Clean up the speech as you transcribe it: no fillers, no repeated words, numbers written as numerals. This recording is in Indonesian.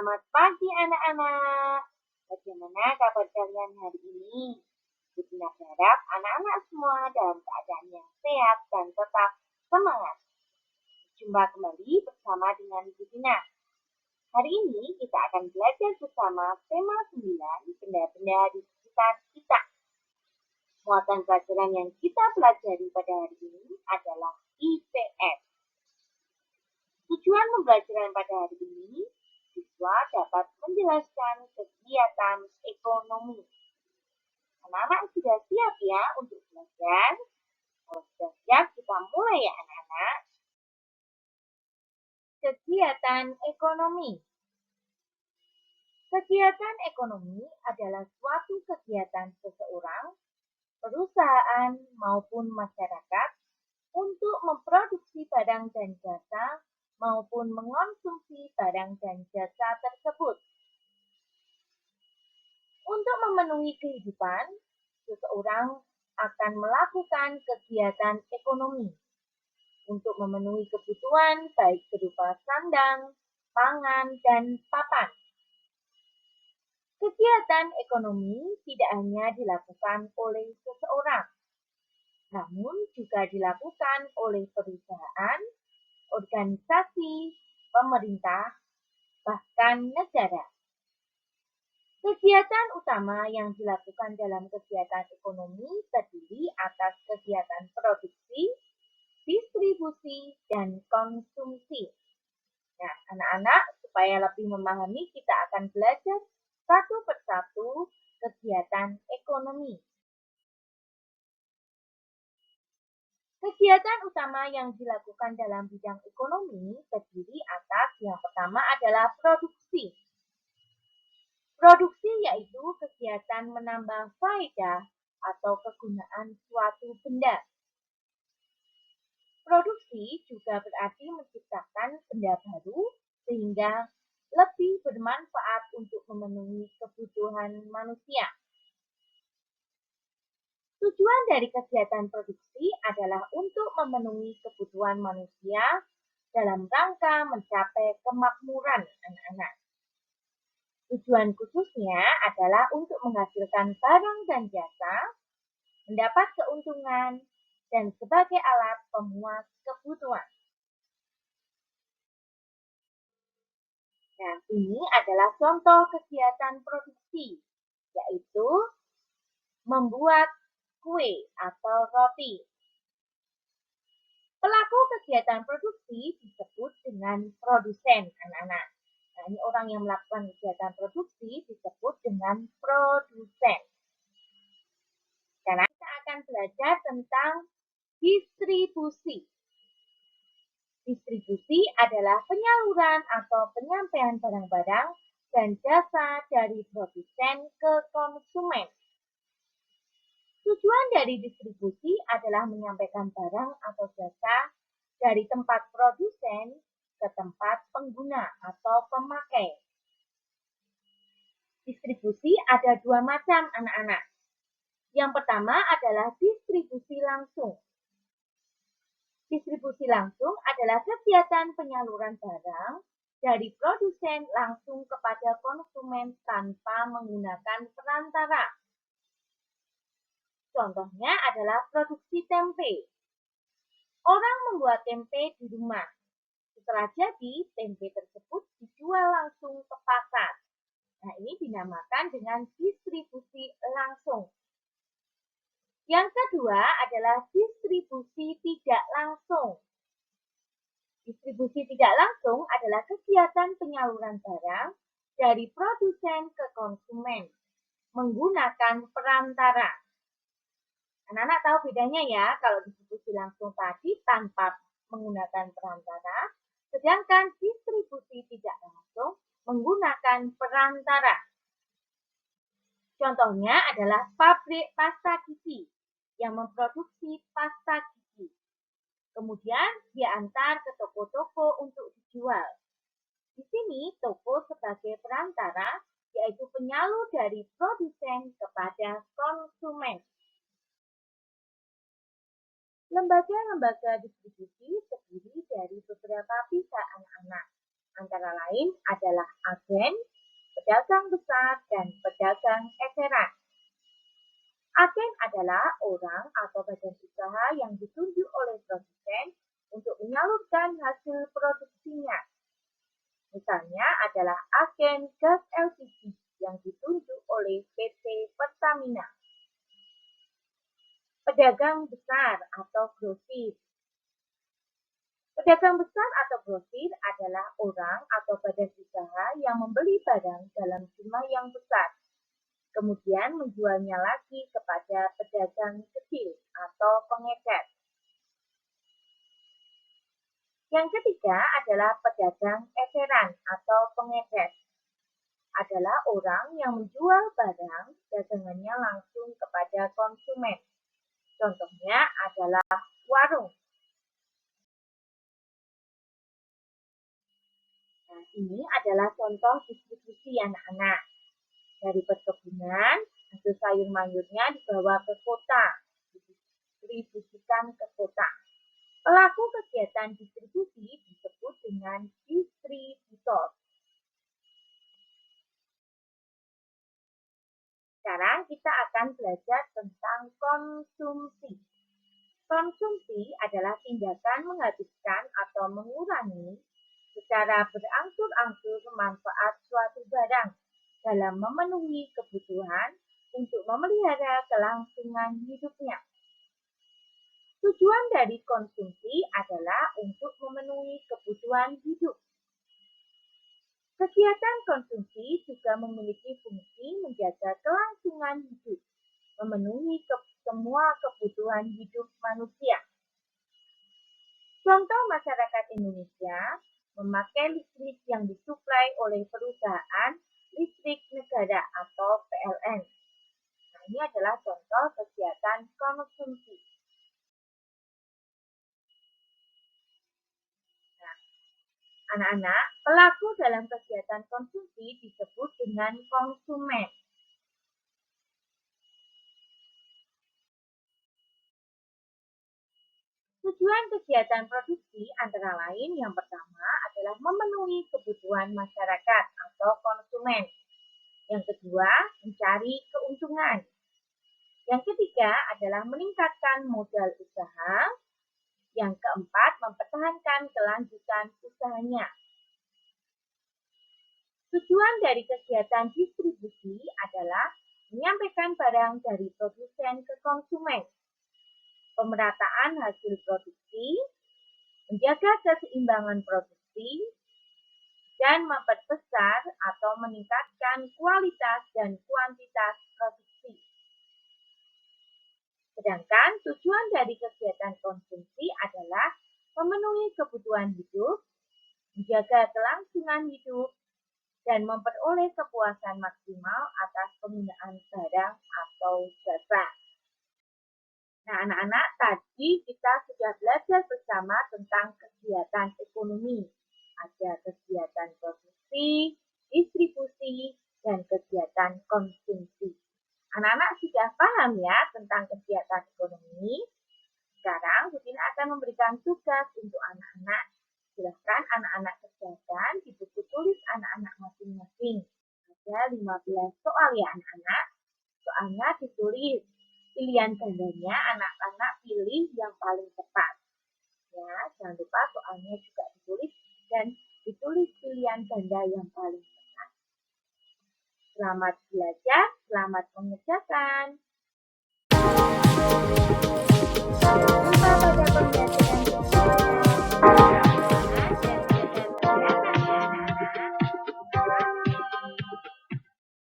Selamat pagi anak-anak. Bagaimana kabar kalian hari ini? Bunda berharap anak-anak semua dalam keadaan yang sehat dan tetap semangat. Jumpa kembali bersama dengan Bu Dina. Hari ini kita akan belajar bersama tema 9, benda-benda di sekitar kita. Muatan pelajaran yang kita pelajari pada hari ini adalah IPS. Tujuan pembelajaran pada hari ini, siswa dapat menjelaskan kegiatan ekonomi. Anak-anak sudah siap ya untuk belajar? Kalau sudah siap, kita mulai ya anak-anak. Kegiatan ekonomi. Kegiatan ekonomi adalah suatu kegiatan seseorang, perusahaan maupun masyarakat untuk memproduksi barang dan jasa maupun mengonsumsi barang dan jasa tersebut. Untuk memenuhi kehidupan, seseorang akan melakukan kegiatan ekonomi untuk memenuhi kebutuhan baik berupa sandang, pangan, dan papan. Kegiatan ekonomi tidak hanya dilakukan oleh seseorang, namun juga dilakukan oleh perusahaan, organisasi, pemerintah, bahkan negara. Kegiatan utama yang dilakukan dalam kegiatan ekonomi terdiri atas kegiatan produksi, distribusi, dan konsumsi. Nah, anak-anak, supaya lebih memahami, kita akan belajar satu persatu kegiatan ekonomi. Kegiatan utama yang dilakukan dalam bidang ekonomi terdiri atas yang pertama adalah produksi. Produksi yaitu kegiatan menambah faedah atau kegunaan suatu benda. Produksi juga berarti menciptakan benda baru sehingga lebih bermanfaat untuk memenuhi kebutuhan manusia. Tujuan dari kegiatan produksi adalah untuk memenuhi kebutuhan manusia dalam rangka mencapai kemakmuran anak-anak. Tujuan khususnya adalah untuk menghasilkan barang dan jasa, mendapat keuntungan, dan sebagai alat pemuas kebutuhan. Nah, ini adalah contoh kegiatan produksi, yaitu membuat kue atau roti. Pelaku kegiatan produksi disebut dengan produsen, anak-anak. Nah, ini orang yang melakukan kegiatan produksi disebut dengan produsen. Sekarang kita akan belajar tentang distribusi. Distribusi adalah penyaluran atau penyampaian barang-barang dan jasa dari produsen ke konsumen. Tujuan dari distribusi adalah menyampaikan barang atau jasa dari tempat produsen ke tempat pengguna atau pemakai. Distribusi ada dua macam anak-anak. Yang pertama adalah distribusi langsung. Distribusi langsung adalah kegiatan penyaluran barang dari produsen langsung kepada konsumen tanpa menggunakan perantara. Contohnya adalah produksi tempe. Orang membuat tempe di rumah. Setelah jadi, tempe tersebut dijual langsung ke pasar. Nah, ini dinamakan dengan distribusi langsung. Yang kedua adalah distribusi tidak langsung. Distribusi tidak langsung adalah kegiatan penyaluran barang dari produsen ke konsumen menggunakan perantara. Anak-anak tahu bedanya ya, kalau distribusi langsung tadi tanpa menggunakan perantara, sedangkan distribusi tidak langsung menggunakan perantara. Contohnya adalah pabrik pasta gigi yang memproduksi pasta gigi. Kemudian diantar ke toko-toko untuk dijual. Di sini toko sebagai perantara, yaitu penyalur dari produsen kepada konsumen. Lembaga-lembaga distribusi terdiri dari beberapa pihak anak-anak. antara lain adalah agen, pedagang besar, dan pedagang eceran. Agen adalah orang atau badan usaha yang ditunjuk oleh produsen untuk menyalurkan hasil produksinya. Misalnya adalah agen gas LPG yang ditunjuk oleh PT Pertamina. Pedagang besar atau grosir. Pedagang besar atau grosir adalah orang atau badan usaha yang membeli barang dalam jumlah yang besar, kemudian menjualnya lagi kepada pedagang kecil atau pengecer. Yang ketiga adalah pedagang eceran atau pengecer. Adalah orang yang menjual barang dagangannya langsung kepada konsumen. Contohnya adalah warung. Nah, ini adalah contoh distribusi anak-anak. Dari perkebunan, hasil sayur mayurnya dibawa ke kota, didistribusikan ke kota. Pelaku kegiatan distribusi disebut dengan distributor. Sekarang kita akan belajar tentang konsumsi. Konsumsi adalah tindakan menghabiskan atau mengurangi secara berangsur-angsur manfaat suatu barang dalam memenuhi kebutuhan untuk memelihara kelangsungan hidupnya. Tujuan dari konsumsi adalah untuk memenuhi kebutuhan hidup. Kegiatan konsumsi juga memiliki fungsi menjaga kelangsungan hidup, memenuhi semua kebutuhan hidup manusia. Contoh masyarakat Indonesia memakai listrik yang disuplai oleh perusahaan listrik negara atau PLN. Nah, ini adalah contoh kegiatan konsumsi. Nah, anak-anak, pelaku dalam kegiatan konsumsi disebut dengan konsumen. Tujuan kegiatan produksi antara lain yang pertama adalah memenuhi kebutuhan masyarakat atau konsumen. Yang kedua, mencari keuntungan. Yang ketiga adalah meningkatkan modal usaha. Yang keempat, mempertahankan kelanjutan usahanya. Tujuan dari kegiatan distribusi adalah menyampaikan barang dari produsen ke konsumen, pemerataan hasil produksi, menjaga keseimbangan produksi, dan memperbesar atau meningkatkan kualitas dan kuantitas produksi. Sedangkan tujuan dari kegiatan konsumsi adalah memenuhi kebutuhan hidup, menjaga kelangsungan hidup, dan memperoleh kepuasan maksimal atas penggunaan barang atau jasa. Nah, anak-anak, tadi kita sudah belajar bersama tentang kegiatan ekonomi. Ada kegiatan produksi, distribusi, dan kegiatan konsumsi. Anak-anak sudah paham ya tentang kegiatan ekonomi. Sekarang Budin akan memberikan tugas untuk anak-anak. Silahkan anak-anak kerjakan di buku tulis anak-anak masing-masing. Ada 15 soal ya anak-anak. Soalnya ditulis. Pilihan gandanya anak-anak pilih yang paling tepat. Ya, jangan lupa soalnya juga ditulis dan ditulis pilihan ganda yang paling tepat. Selamat belajar, selamat mengerjakan. Sampai jumpa pada pembelajaran